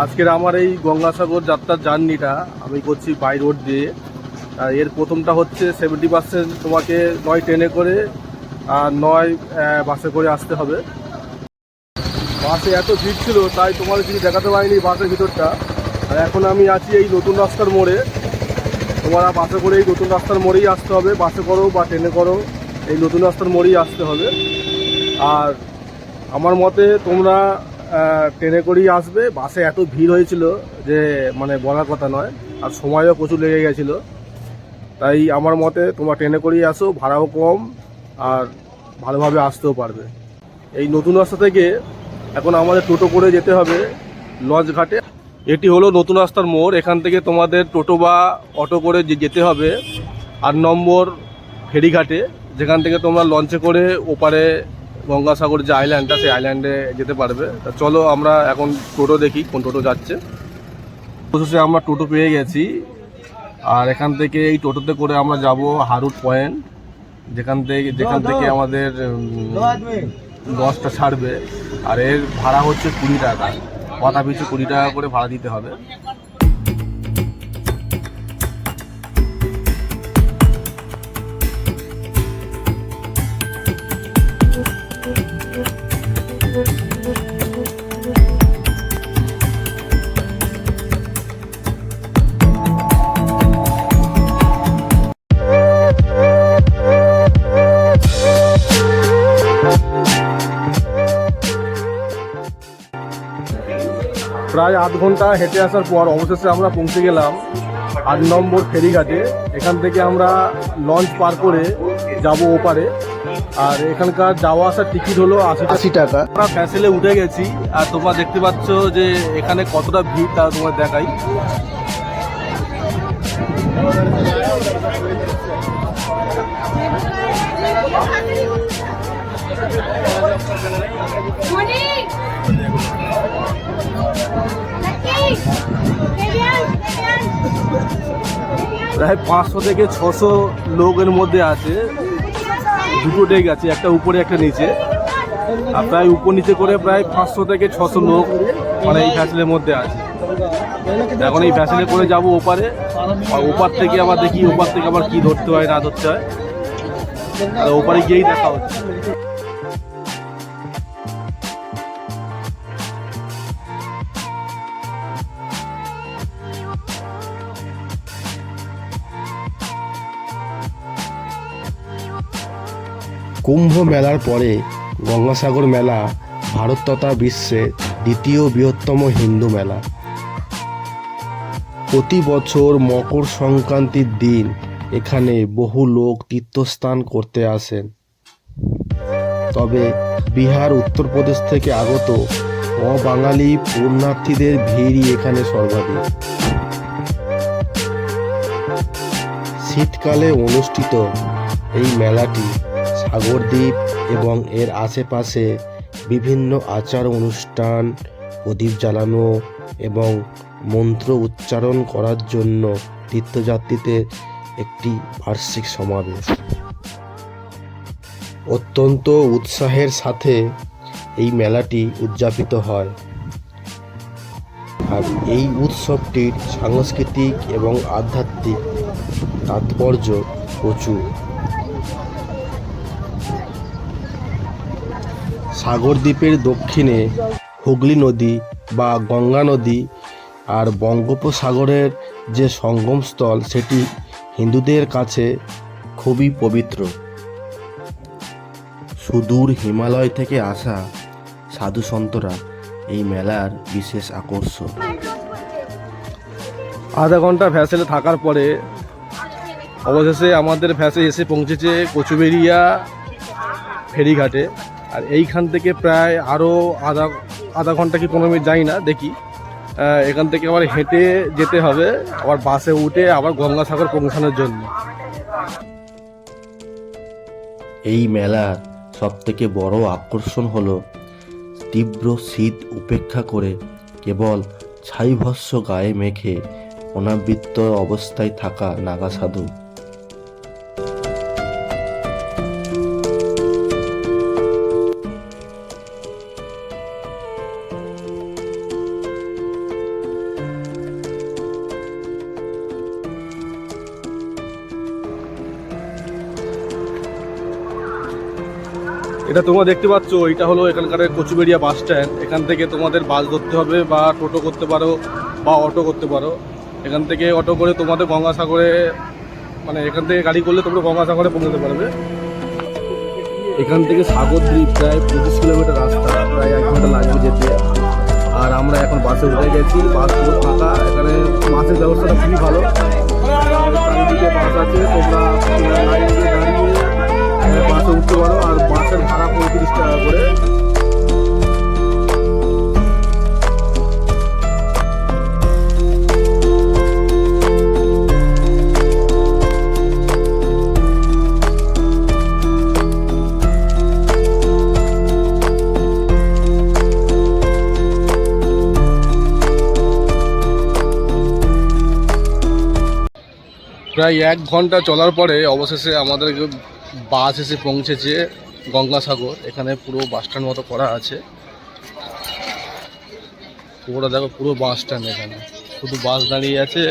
আজকের আমার এই গঙ্গাসাগর যাত্রার জার্নিটা আমি করছি বাই রোড দিয়ে। এর প্রথমটা হচ্ছে 70% তোমাকে নয় ট্রেনে করে আর নয় বাসে করে আসতে হবে। বাসে এত ভিড় ছিল তাই তোমাদের কিছু দেখাতে পারিনি বাসের ভিতরটা। আর এখন আমি আছি এই নতুন রাস্তার মোড়ে। তোমরা বাসে করে এই নতুন রাস্তার মোড়েই আসতে হবে, বাসে করো বা ট্রেনে করো, এই নতুন রাস্তার মোড়েই আসতে হবে। আর আমার মতে তোমরা ট্রেনে করেই আসবে। বাসে এত ভিড় হয়েছিল যে মানে বলার কথা নয়, আর সময়ও প্রচুর লেগে গেছিলো। তাই আমার মতে তোমরা ট্রেনে করেই আসো, ভাড়াও কম আর ভালোভাবে আসতেও পারবে। এই নতুন রাস্তা থেকে এখন আমাদের টোটো করে যেতে হবে লঞ্চ ঘাটে। এটি হলো নতুন রাস্তার মোড়। এখান থেকে তোমাদের টোটো বা অটো করে যেতে হবে 8 নম্বর ফেরিঘাটে, যেখান থেকে তোমরা লঞ্চে করে ওপারে গঙ্গাসাগর যে আইল্যান্ডটা সেই আইল্যান্ডে যেতে পারবে। তা চলো আমরা এখন টোটো দেখি কোন টোটো যাচ্ছে। অবশেষে আমরা টোটো পেয়ে গেছি, আর এখান থেকে এই টোটোতে করে আমরা যাব হারুট পয়েন্ট, যেখান থেকে আমাদের বাসটা ছাড়বে। আর এর ভাড়া হচ্ছে 20 টাকা, মাথা পিছু 20 টাকা করে ভাড়া দিতে হবে। প্রায় আধ ঘন্টা হেঁটে আসার পর অবশেষে আমরা পৌঁছে গেলাম 8 নম্বর ফেরিঘাটে। এখান থেকে আমরা লঞ্চ পার করে যাব ওপারে। আর এখানকার যাওয়া আসার টিকিট হলো 80 টাকা। আমরা ফ্যাসেলে উঠে গেছি, আর তোমরা দেখতে পাচ্ছ যে এখানে কতটা ভিড় তা তোমার দেখাই। প্রায় 500 থেকে 600 লোকের মধ্যে আছে। দুটো ডেক আছে, একটা উপরে একটা নিচে। আর প্রায় উপর নিচে করে প্রায় 500 থেকে 600 লোক মানে এই ভ্যাসেলের মধ্যে আছে। এখন এই ভ্যাসেলে করে যাব ওপারে, আর ওপার থেকে আবার দেখি ওপার থেকে আবার কি ধরতে হয় না ধরতে হয়, আর ওপারে গিয়েই দেখা হচ্ছে। কুম্ভ মেলার পরে গঙ্গাসাগর মেলা ভারত তথা বিশ্বের দ্বিতীয় বৃহত্তম হিন্দু মেলা। প্রতি বছর মকর সংক্রান্তির দিন এখানে বহু লোক তীর্থস্নান করতে আসেন। তবে বিহার, উত্তরপ্রদেশ থেকে আগত অবাঙালি পুণ্যার্থীদের ভিড়ই এখানে সর্বাধিক। শীতকালে অনুষ্ঠিত এই মেলাটি সাগরদ্বীপ এবং এর আশেপাশে বিভিন্ন আচার অনুষ্ঠান, প্রদীপ জ্বালানো এবং মন্ত্র উচ্চারণ করার জন্য তীর্থযাত্রীদের একটি বার্ষিক সমাবেশ। অত্যন্ত উৎসাহের সাথে এই মেলাটি উদযাপিত হয়, আর এই উৎসবটির সাংস্কৃতিক এবং আধ্যাত্মিক তাৎপর্য প্রচুর। সাগরদ্বীপের দক্ষিণে হুগলি নদী বা গঙ্গা নদী আর বঙ্গোপসাগরের যে সঙ্গমস্থল সেটি হিন্দুদের কাছে খুবই পবিত্র। সুদূর হিমালয় থেকে আসা সাধু সন্তরা এই মেলার বিশেষ আকর্ষণ। আধা ঘন্টা ভ্যাসেলে থাকার পরে অবশেষে আমাদের ভ্যাসে এসে পৌঁছেছে কচুবেড়িয়া ফেরিঘাটে। আর এইখান থেকে প্রায় আরও আধা ঘন্টা কি 15 মিনিট যাই না দেখি, এখান থেকে আবার হেঁটে যেতে হবে, আবার বাসে উঠে আবার গঙ্গাসাগর পৌঁছানোর জন্য। এই মেলার সবথেকে বড় আকর্ষণ হলো তীব্র শীত উপেক্ষা করে কেবল ছাইভস্য গায়ে মেখে অনাবৃত অবস্থায় থাকা নাগা সাধু। এটা তোমরা দেখতে পাচ্ছ, এটা হলো এখানকার কচুবেড়িয়া বাস স্ট্যান্ড। এখান থেকে তোমাদের বাস ধরতে হবে বা টোটো করতে পারো বা অটো করতে পারো। এখান থেকে অটো করে তোমাদের গঙ্গাসাগরে, মানে এখান থেকে গাড়ি করলে তোমরা গঙ্গাসাগরে পৌঁছতে পারবে। এখান থেকে সাগরদ্বীপ প্রায় 25 কিলোমিটার রাস্তা, প্রায় 1 ঘন্টা লাগবে যেতে। আর আমরা এখন বাসে উঠে গেছি, বাস পুরো ফাঁকা। এখানে বাসের ব্যবস্থাটা খুবই ভালো, চারিদিকে বাস আছে, তোমরা লাইন দিয়ে দাঁড়িয়ে বাসে উঠতে পারো। আর বাসের ভাড়া 35 টাকা করে। প্রায় 1 ঘন্টা চলার পরে অবশেষে আমাদের বাস এসে পৌঁছেছে গঙ্গাসাগর। এখানে পুরো বাস স্ট্যান্ড মতো করা আছে, পুরোটা দেখো, পুরো বাস স্ট্যান্ড। এখানে শুধু বাস দাঁড়িয়ে আছে।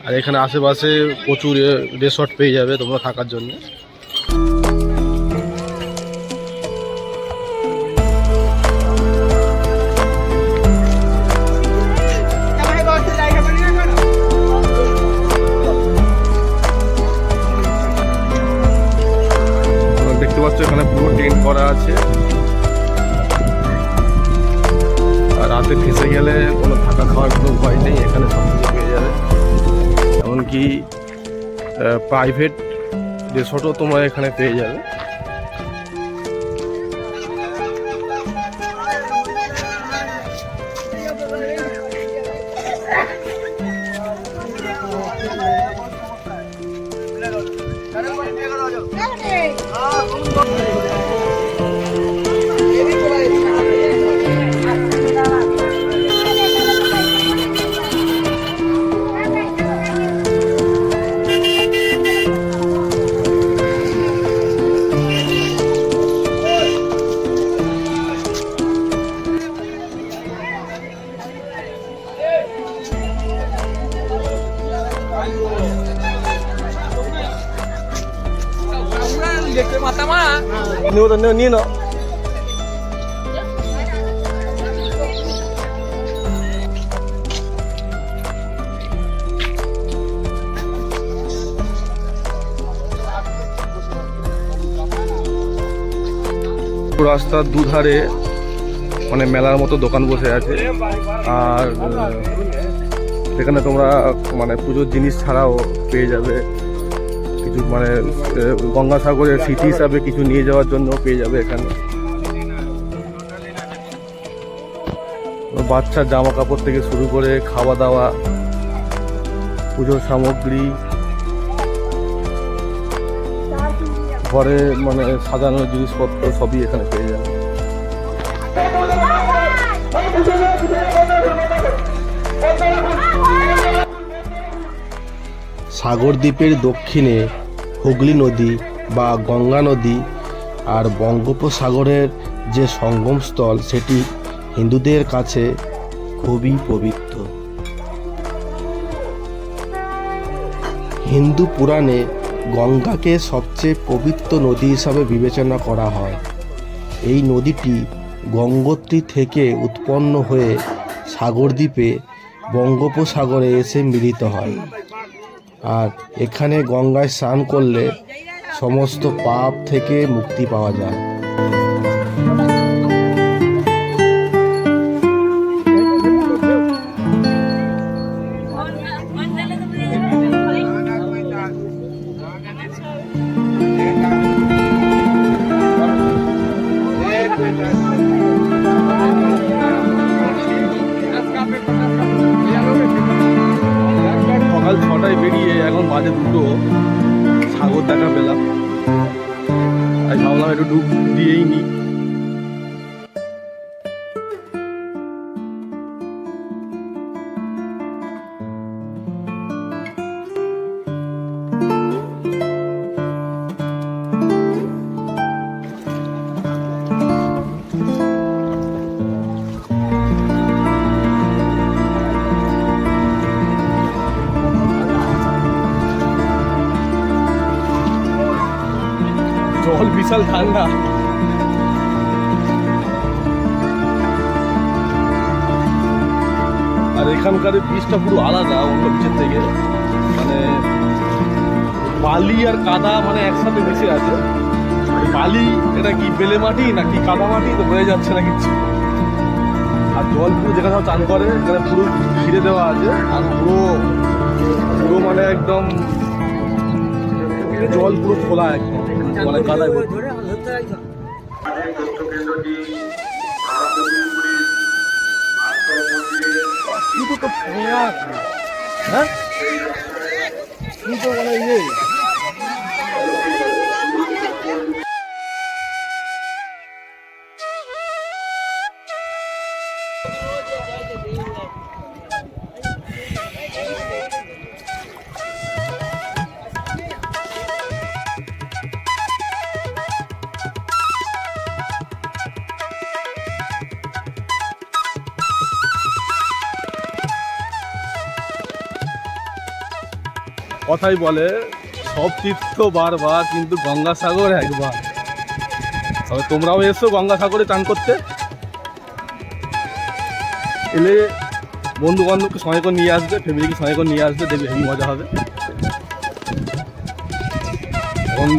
আর এখানে আশেপাশে প্রচুর রিসর্ট পেয়ে যাবে তোমরা থাকার জন্য। দেখতে পাচ্ছ এখানে পুরো টেন্ট করা আছে। আর রাতে ফেসে গেলে কোনো থাকা খাওয়ার কোনো ভয় নেই, এখানে সব কিছু পেয়ে যাবে। এমনকি প্রাইভেট রিসর্টও তোমরা এখানে পেয়ে যাবে। নিয়ে নাও। রাস্তার দুধারে মানে মেলার মতো দোকান বসে আছে। আর সেখানে তোমরা মানে পুজোর জিনিস ছাড়াও পেয়ে যাবে কিছু, মানে গঙ্গাসাগরের স্মৃতি হিসাবে কিছু নিয়ে যাওয়ার জন্য পেয়ে যাবে এখানে। বাচ্চার জামা কাপড় থেকে শুরু করে খাওয়া দাওয়া, পুজোর সামগ্রী, ঘরে মানে সাজানোর জিনিসপত্র সবই এখানে পেয়ে যাবে। সাগরদ্বীপের দক্ষিণে হুগলি নদী বা গঙ্গা নদী আর বঙ্গোপসাগরের যে সঙ্গমস্থল, সেটি হিন্দুদের কাছে খুবই পবিত্র। হিন্দু পুরাণে গঙ্গাকে সবচেয়ে পবিত্র নদী হিসাবে বিবেচনা করা হয়। এই নদীটি গঙ্গোত্রী থেকে উৎপন্ন হয়ে সাগরদ্বীপে বঙ্গোপসাগরে এসে মিলিত হয়। আর এখানে গঙ্গায় স্নান করলে সমস্ত পাপ থেকে মুক্তি পাওয়া যায়। সকাল 6টায় বেরিয়ে এখন বাজে 2টো, সাগর দেখা পেলাম। তাই ভাবলাম একটু ডুব দিয়েই নি। জল বিশাল ঠান্ডা। এখানকার বীজটা পুরো আলাদা অন্য বীজের থেকে, মানে বালি আর কাদা মানে একসাথে মিশে আছে। বালি এটা কি বেলে মাটি না কি কাদা মাটি তো বোঝা যাচ্ছে না কিচ্ছু। আর জল পুরো যেখানে সব চান করে এখানে পুরো ঘিরে দেওয়া আছে, আর পুরো পুরো মানে একদম জল পুরো খোলা একদম, মানে কাদা হ্যাঁ মানে ইয়ে কথাই বলে সব তীর্থ বারবার কিন্তু গঙ্গাসাগর একবার। তবে তোমরাও এসো গঙ্গাসাগরে চান করতে, এলে বন্ধু বান্ধবকে সঙ্গে করে নিয়ে আসবে, ফ্যামিলিকে সঙ্গে করে নিয়ে আসবে, দেখবে হেবি মজা হবে। এখন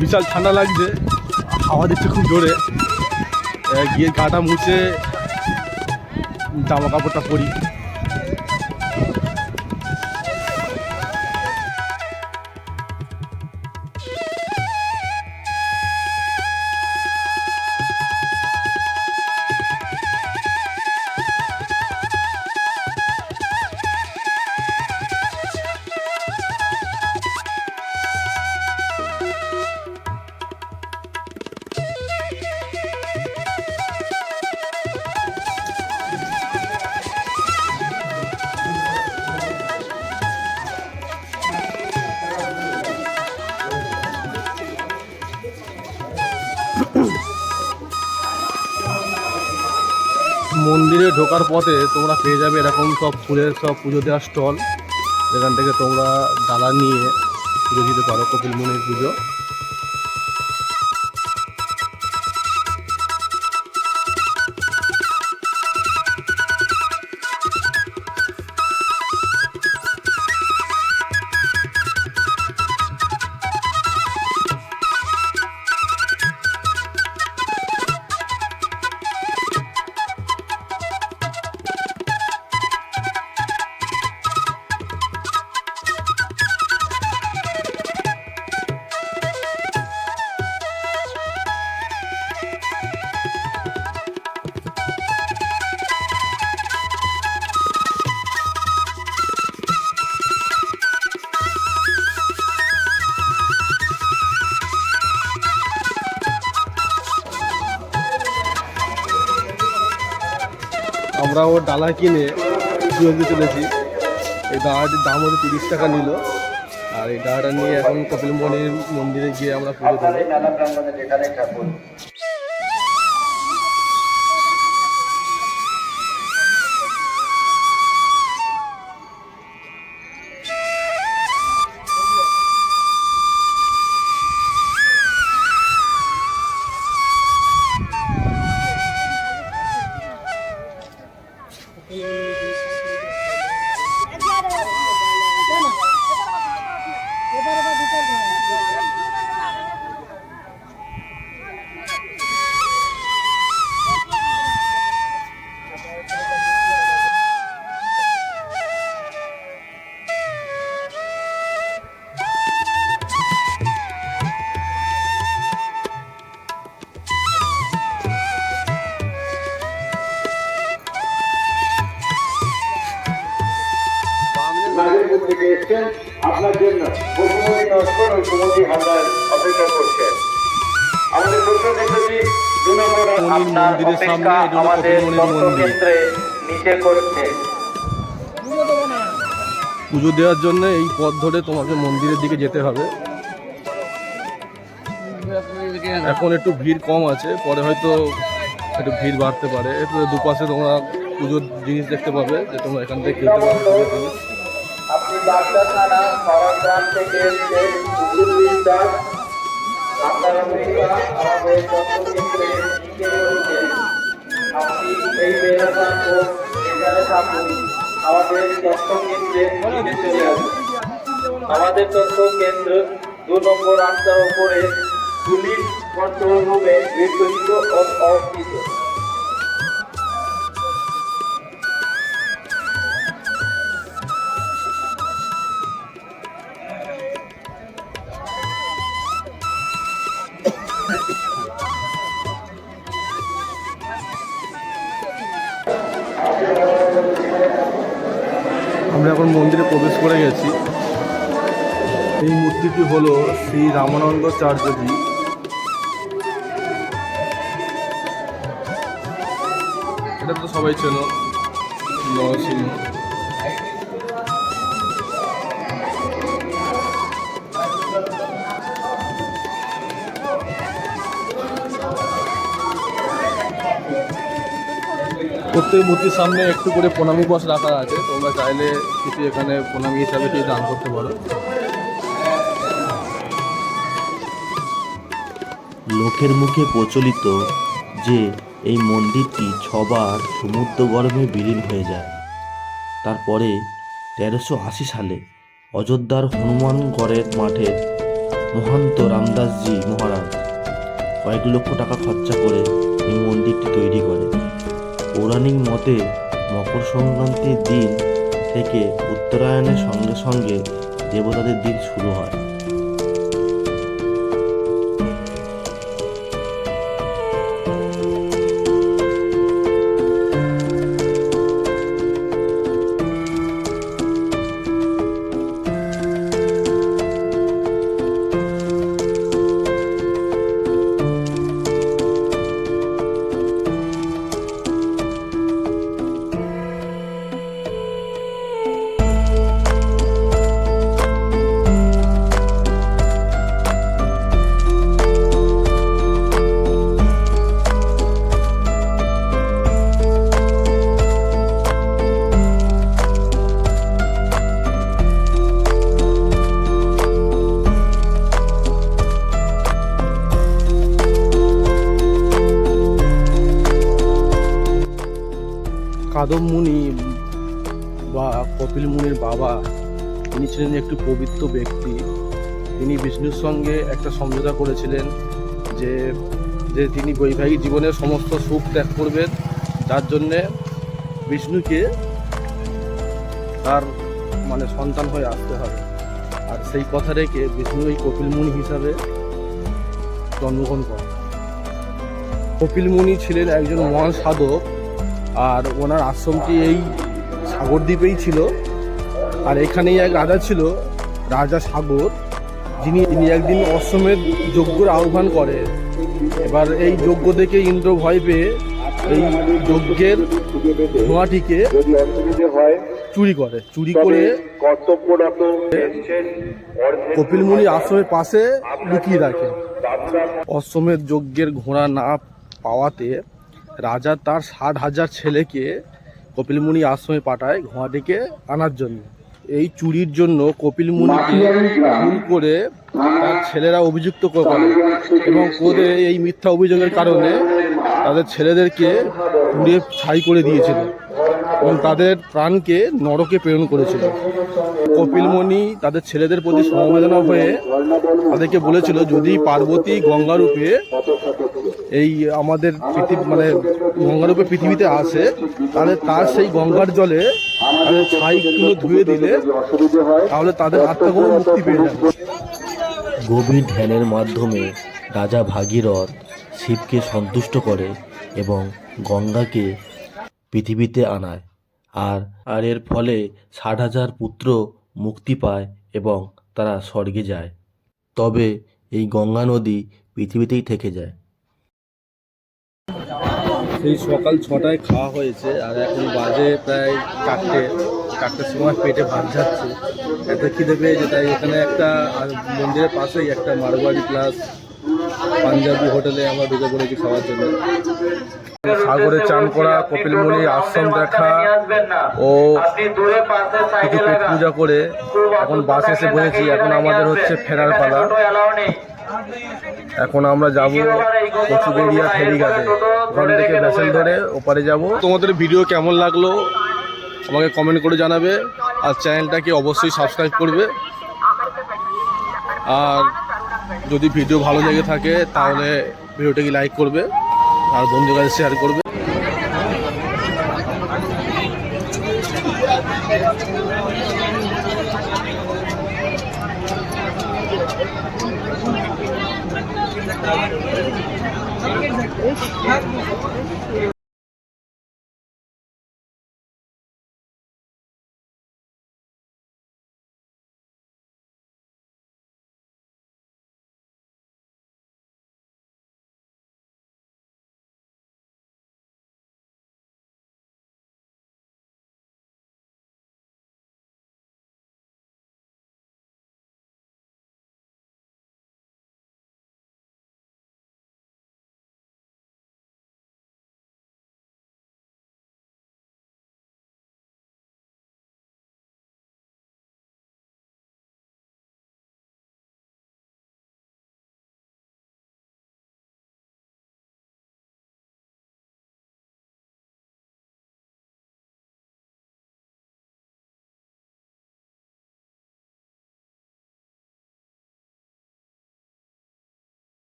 বিশাল ঠান্ডা লাগছে, হাওয়া দিচ্ছে খুব জোরে, গিয়ে গাটা মুছে জামা কাপড়টা পরি। মন্দিরে ঢোকার পথে তোমরা পেয়ে যাবে এরকম সব ফুলের সব পুজো দেওয়ার স্টল, যেখান থেকে তোমরা ডালা নিয়ে পুজো দিতে পারো, কপিল মুনির পুজো। আমরা ওর ডালা কিনে পুজো দিতে চলেছি। এই ডালাটির দাম হচ্ছে 30 টাকা নিল, আর এই ডালাটা নিয়ে এখন কপিল মুনির মন্দিরে গিয়ে আমরা পুজো দেবো। আপনার জন্য পশুমতি নস্কর ও সুমতি হালদার অপেক্ষা করছেন। আমাদের ছোট্ট দেশটি 2 নম্বর আপনার অপেক্ষা আমাদের কেন্দ্রে নিচে করছে। পুজো দেওয়ার জন্য এই পথ ধরে তোমাকে মন্দিরের দিকে যেতে হবে। এখন একটু ভিড় কম আছে, পরে হয়তো একটু ভিড় বাড়তে পারে। একটু দুপাশে তোমরা পুজোর জিনিস দেখতে পাবে, যে তোমরা এখান থেকে কিনতে পারবে পুজোর জিনিস। আপনি বাগদা থানা সরাগ্রাম থেকে এসেছেন সুজিত দাস। আপনার অপেক্ষা আমাদের কেন্দ্রে নিচে করছেন। আপনি এই বেড়াচান এখানে থাকুন। আমাদের তথ্য কেন্দ্রে নিতে চলে আসুন। আমাদের তথ্য কেন্দ্র 2 নম্বর রাস্তার উপরে পুলিশ কন্ট্রোল রুমে বিকশিত অবস্থিত। আমরা এখন মন্দিরে প্রবেশ করে গেছি। এই মূর্তিটি হলো শ্রী রামানন্দাচার্যজি। এটা তো সবাই চেনো, নরসিংহ। প্রত্যেক মূর্তির সামনে একটু করে প্রণামী বস রাখা আছে, তোমরা চাইলে কিছু এখানে প্রণামী হিসাবে কিছু দান করতে পারো। লোকের মুখে প্রচলিত যে এই মন্দিরটি 6 বার সমুদ্র গর্ভে বিলীন হয়ে যায়। তারপরে 1380 সালে অযোধ্যার হনুমানগড়ের মাঠে মহান্ত রামদাসজি মহারাজ কয়েক লক্ষ টাকা খরচা করে এই মন্দিরটি তৈরি করে। পৌরাণিক মতে মকর সংক্রান্তির দিন থেকে উত্তরায়ণের সঙ্গে সঙ্গে দেবতাদের দিন শুরু হয়। কাদম মুনি বা কপিল মুনির বাবা, তিনি ছিলেন একটি পবিত্র ব্যক্তি। তিনি বিষ্ণুর সঙ্গে একটা সমঝোতা করেছিলেন যে যে তিনি বৈবাহিক জীবনের সমস্ত সুখ ত্যাগ করবেন, যার জন্যে বিষ্ণুকে তার সন্তান হয়ে আসতে হবে। আর সেই কথা রেখে বিষ্ণু এই কপিল মুনি হিসাবে জন্মগ্রহণ করেন। কপিল মুনি ছিলেন একজন মহান সাধক, আর ওনার আশ্রমটি এই সাগরদ্বীপেই ছিল। আর এখানেই এক রাজা ছিল, রাজা সাগর, যিনি একদিন অশ্বমেধ যজ্ঞের আহ্বান করে। এবার এই যজ্ঞ দেখে ইন্দ্র ভয় পেয়ে এই যজ্ঞের ধোঁয়াটিকে চুরি করে কপিল মুনি আশ্রমের পাশে লুকিয়ে রাখে। অশ্বমেধ যজ্ঞের ঘোড়া না পাওয়াতে রাজা তার 60,000 ছেলেকে কপিল মুনি আশ্রমে পাঠায় ঘোড়াটিকে আনার জন্য। এই চুরির জন্য কপিল মুনিকে খুন করে তার ছেলেরা অভিযুক্ত করে এবং করে এই মিথ্যা অভিযোগের কারণে তাদের ছেলেদেরকে পুড়িয়ে ছাই করে দিয়েছিল এবং তাদের প্রাণকে নরকে প্রেরণ করেছিল। কপিল মুনি তাদের ছেলেদের প্রতি সমবেদনা হয়ে তাদেরকে বলেছিল, যদি পার্বতী গঙ্গারূপে এই আমাদের গঙ্গারূপে পৃথিবীতে আসে, তাহলে তার সেই গঙ্গার জলে তাদের ছাইগুলো ধুয়ে দিলে তাহলে তাদের আত্মা কোনো মুক্তি পেয়ে যাবে। গভীর ধ্যানের মাধ্যমে রাজা ভাগীরথ শিবকে সন্তুষ্ট করে এবং গঙ্গাকে পৃথিবীতে আনায়। আর এর ফলে 60,000 পুত্র মুক্তি পায় এবং তারা স্বর্গে যায়। তবে এই গঙ্গা নদী পৃথিবীতেই থেকে যায়। সেই সকাল 6টায় খাওয়া হয়েছে, আর এখন বাজে প্রায় 4টের সময় পেটে ভাত যাচ্ছে। এত খিদে পেয়েছে, তাই এখানে একটা মন্দিরের পাশেই একটা মারোয়াড়ি প্লাস পাঞ্জাবি হোটেলে আমরা ঢুকে পড়েছি খাওয়ার জন্য। সাগরে চান করা, কপিল মুনির আশ্রম দেখা ও কিছু পেট পূজা করে এখন বাস এসে বলেছি। এখন আমাদের হচ্ছে ফেরার পালা। এখন আমরা যাব কচুবেড়িয়া ফেরিঘাটে, ওখান থেকে ভ্যাসেল ধরে ওপারে যাব। তোমাদের ভিডিও কেমন লাগলো আমাকে কমেন্ট করে জানাবে, আর চ্যানেলটাকে অবশ্যই সাবস্ক্রাইব করবে। আর যদি ভিডিও ভালো লেগে থাকে তাহলে ভিডিওটাকে লাইক করবে আর বন্ধুদের কাছে শেয়ার করবে।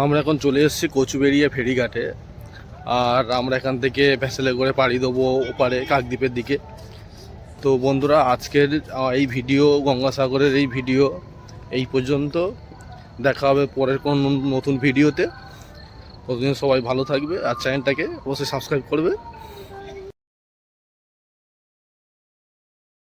আমরা এখন চলে এসেছি কচুবেড়িয়া ফেরিঘাটে। আর আমরা এখান থেকে ভেসেলে করে পাড়ি দেবো ওপারে কাকদ্বীপের দিকে। তো বন্ধুরা, আজকের এই ভিডিও, গঙ্গাসাগরের এই ভিডিও এই পর্যন্ত। দেখা হবে পরের কোন নতুন ভিডিওতে। ততদিন সবাই ভালো থাকবে আর চ্যানেলটাকে অবশ্যই সাবস্ক্রাইব করবে।